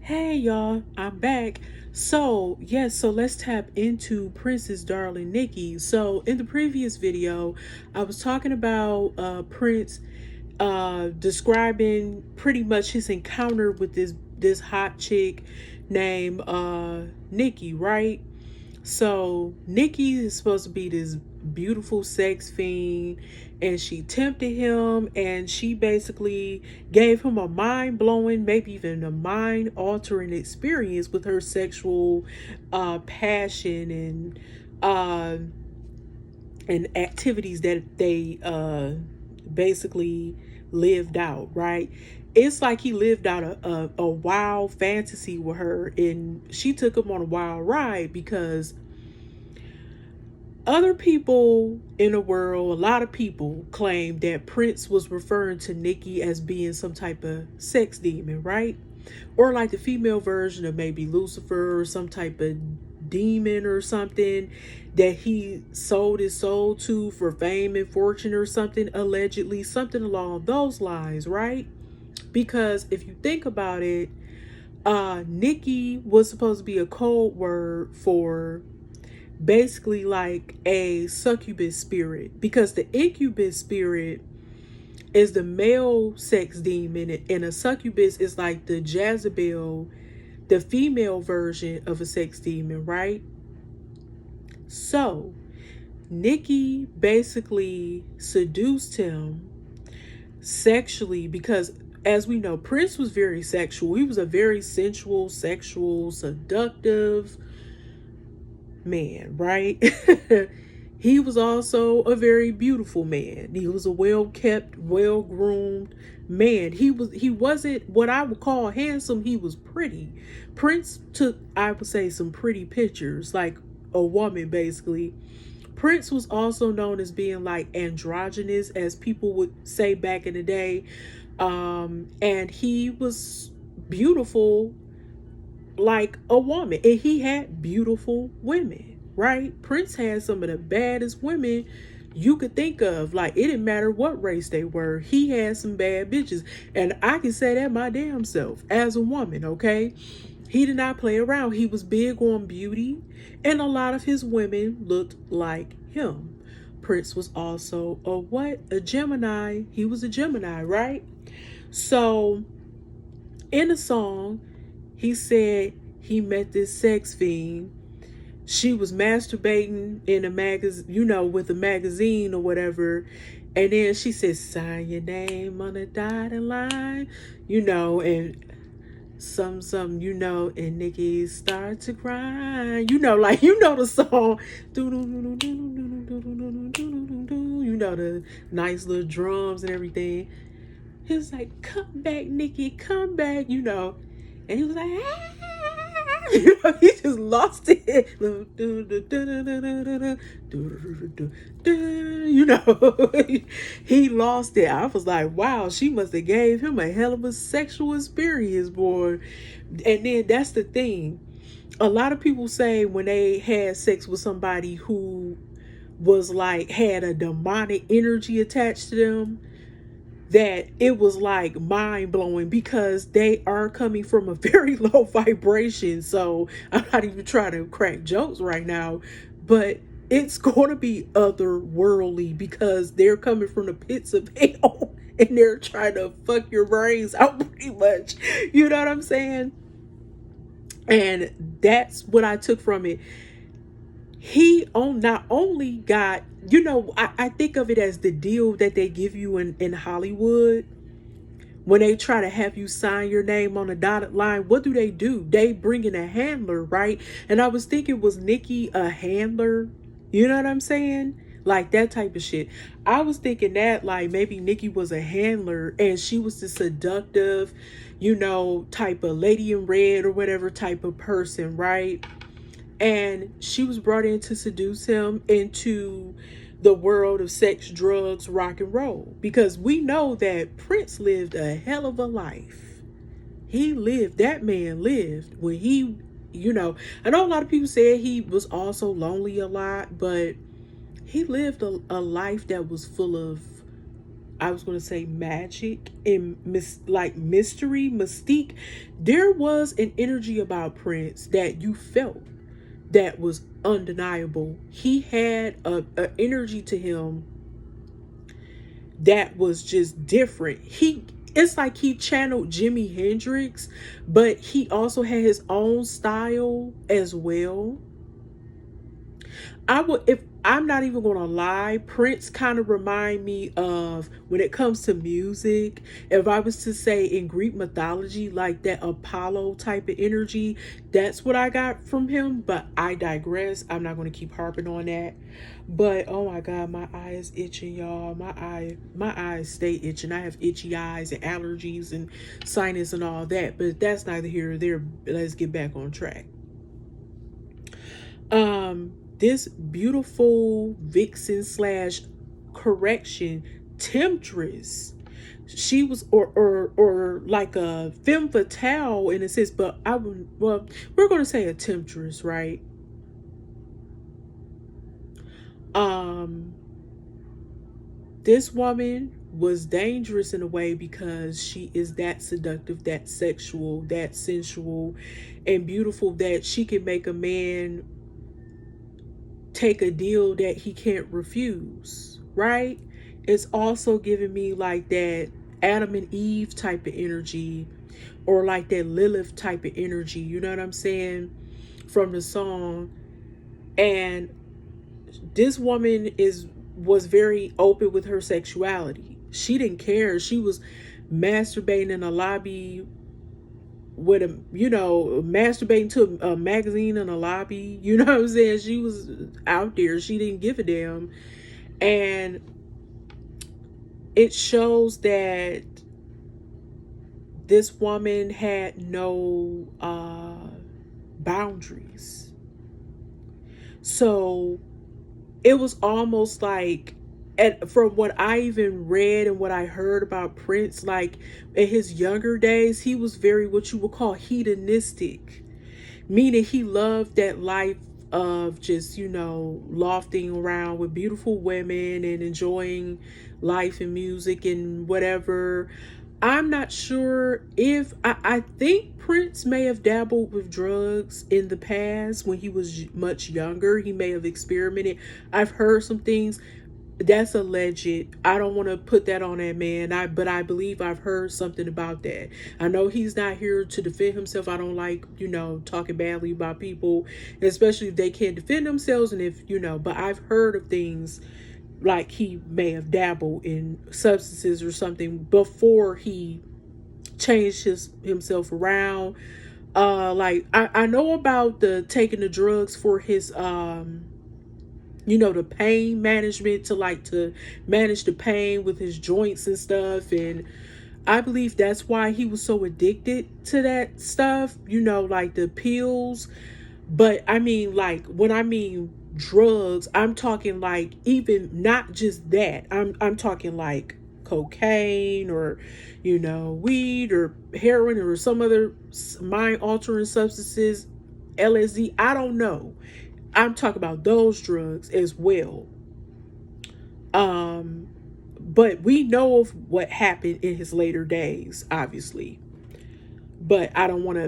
Hey y'all, I'm back. So let's tap into Prince's darling NiKki. So in the previous video, I was talking about Prince describing pretty much his encounter with this hot chick named NiKki, right? So NiKki is supposed to be this beautiful sex fiend, and she tempted him, and she basically gave him a mind-blowing, maybe even a mind-altering experience with her sexual passion uh, and activities that they basically lived out, right? It's like he lived out a wild fantasy with her, and she took him on a wild ride because other people in the world, a lot of people claim that Prince was referring to NiKki as being some type of sex demon, right? Or like the female version of maybe Lucifer or some type of demon or something that he sold his soul to for fame and fortune or something, allegedly, something along those lines, right? Because if you think about it, NiKki was supposed to be a code word for basically like a succubus spirit, because the incubus spirit is the male sex demon, and a succubus is like the Jezebel, the female version of a sex demon, right? So NiKki basically seduced him sexually because, as we know, Prince was very sexual. He was a very sensual, sexual, seductive man, right? He was also a very beautiful man. He was a well-kept, well-groomed man. He wasn't what I would call handsome. He was pretty. Prince took, I would say, some pretty pictures, like a woman basically. Prince was also known as being like androgynous, as people would say back in the day. And he was beautiful like a woman, and he had beautiful women, right? Prince had some of the baddest women you could think of. Like, it didn't matter what race they were, he had some bad bitches, and I can say that my damn self as a woman. Okay, he did not play around. He was big on beauty, and a lot of his women looked like him. Prince was also a Gemini. He was a Gemini, right? So in the song, he said he met this sex fiend. She was masturbating in a magazine, with a magazine or whatever. And then she said, sign your name on the dotted line, and some, and NiKki start to cry. Like, the song. The nice little drums and everything. He was like, come back, NiKki, come back, And he was like, ah! He just lost it. He lost it. I was like, wow, she must have gave him a hell of a sexual experience, boy. And then that's the thing. A lot of people say when they had sex with somebody who was like, had a demonic energy attached to them, that it was like mind-blowing because they are coming from a very low vibration. So I'm not even trying to crack jokes right now, but it's going to be otherworldly because they're coming from the pits of hell and they're trying to fuck your brains out pretty much. You know what I'm saying? And that's what I took from it. He not only got, I think of it as the deal that they give you in Hollywood when they try to have you sign your name on a dotted line. What do? They bring in a handler, right? And I was thinking, was NiKki a handler? You know what I'm saying? Like that type of shit. I was thinking that like maybe NiKki was a handler and she was the seductive, type of lady in red or whatever type of person, right? And she was brought in to seduce him into the world of sex, drugs, rock and roll. Because we know that Prince lived a hell of a life. That man lived when I know a lot of people said he was also lonely a lot, but he lived a life that was full of I was going to say magic and like mystery, mystique. There was an energy about Prince that you felt that was undeniable. He had a energy to him that was just different. It's like he channeled Jimi Hendrix, but he also had his own style as well. I would, if I'm not even gonna lie, Prince kind of remind me of, when it comes to music, if I was to say in Greek mythology, like that Apollo type of energy, that's what I got from him. But I digress. I'm not gonna keep harping on that. But oh my god, my eye is itching, y'all. My eyes stay itching. I have itchy eyes and allergies and sinus and all that. But that's neither here nor there. Let's get back on track. This beautiful vixen slash correction temptress, she was, or like a femme fatale in a sense, but I would, well, we're going to say a temptress, right? um this woman was dangerous in a way because she is that seductive, that sexual, that sensual and beautiful, that she can make a man take a deal that he can't refuse, right? It's also giving me like that Adam and Eve type of energy, or like that Lilith type of energy, you know what I'm saying, from the song. And this woman was very open with her sexuality. She didn't care. She was masturbating in a lobby with a, masturbating to a magazine in a lobby. You know what I'm saying? She was out there. She didn't give a damn. And it shows that this woman had no boundaries. So it was almost like, and from what I even read and what I heard about Prince, like in his younger days, he was very, what you would call, hedonistic, meaning he loved that life of just, lofting around with beautiful women and enjoying life and music and whatever. I'm not sure if I think Prince may have dabbled with drugs in the past when he was much younger. He may have experimented. I've heard some things. That's alleged. I don't want to put that on that man. But I believe I've heard something about that. I know he's not here to defend himself. I don't like, talking badly about people, especially if they can't defend themselves. And if, but I've heard of things like he may have dabbled in substances or something before he changed himself around. Like I know about the taking the drugs for his the pain management, to manage the pain with his joints and stuff. And I believe that's why he was so addicted to that stuff, like the pills. But I mean, like, when I mean drugs, I'm talking like, even not just that. I'm talking like cocaine, or weed or heroin or some other mind altering substances, LSD, I don't know. I'm talking about those drugs as well. But we know of what happened in his later days, obviously. But I don't want to